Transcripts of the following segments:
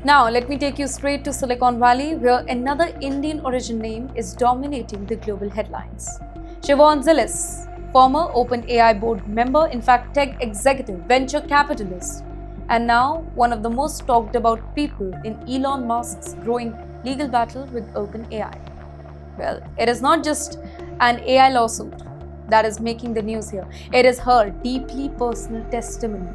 Now, let me take you straight to Silicon Valley, where another Indian origin name is dominating the global headlines. Siobhan Zilis, former OpenAI board member, in fact, tech executive, venture capitalist, and now one of the most talked about people in Elon Musk's growing legal battle with OpenAI. Well, it is not just an AI lawsuit that is making the news here, it is her deeply personal testimony.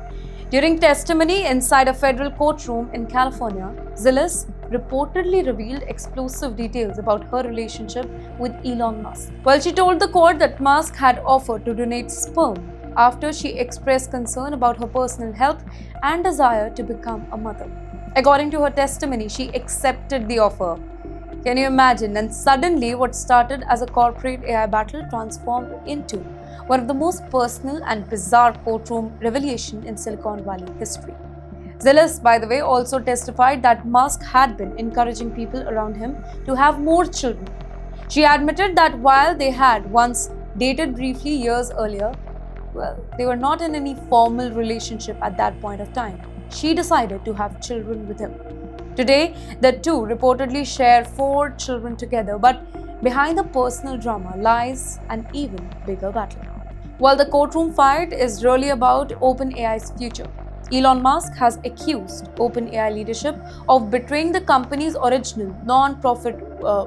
During testimony inside a federal courtroom in California, Zilis reportedly revealed explosive details about her relationship with Elon Musk. Well, she told the court that Musk had offered to donate sperm after she expressed concern about her personal health and desire to become a mother. According to her testimony, she accepted the offer. Can you imagine? And suddenly, what started as a corporate AI battle transformed into one of the most personal and bizarre courtroom revelation in Silicon Valley history. Zilis, by the way, also testified that Musk had been encouraging people around him to have more children. She admitted that while they had once dated briefly years earlier, well, they were not in any formal relationship at that point of time. She decided to have children with him. Today, the two reportedly share 4 children together, but behind the personal drama lies an even bigger battle. While the courtroom fight is really about OpenAI's future, Elon Musk has accused OpenAI leadership of betraying the company's original non-profit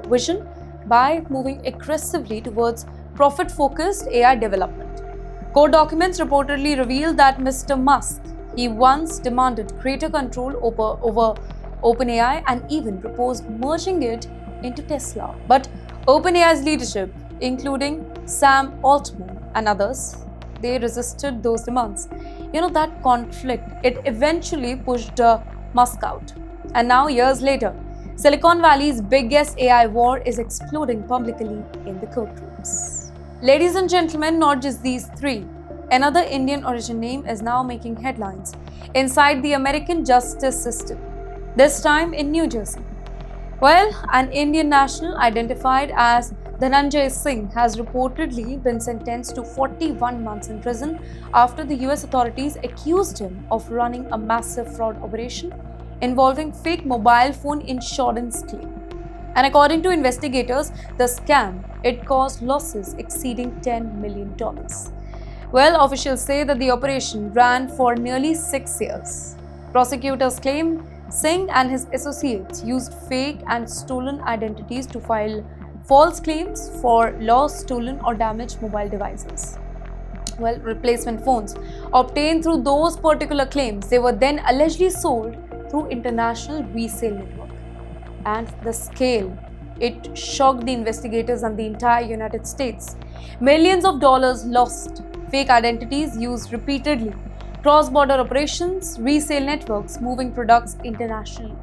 vision by moving aggressively towards profit-focused AI development. Court documents reportedly reveal that Mr. Musk, he once demanded greater control over OpenAI and even proposed merging it into Tesla. But OpenAI's leadership, including Sam Altman and others, they resisted those demands. That conflict, it eventually pushed Musk out. And now, years later, Silicon Valley's biggest AI war is exploding publicly in the courtrooms. Ladies and gentlemen, not just these three. Another Indian origin name is now making headlines inside the American justice system, this time in New Jersey. Well, an Indian national identified as Dhananjay Singh has reportedly been sentenced to 41 months in prison after the US authorities accused him of running a massive fraud operation involving fake mobile phone insurance claim. And according to investigators, the scam, it caused losses exceeding $10 million. Well, officials say that the operation ran for nearly 6 years. Prosecutors claim Singh and his associates used fake and stolen identities to file false claims for lost, stolen, or damaged mobile devices. Well, replacement phones obtained through those particular claims, they were then allegedly sold through international resale network. And the scale, it shocked the investigators and the entire United States. Millions of dollars lost, fake identities used repeatedly, cross-border operations, resale networks moving products internationally.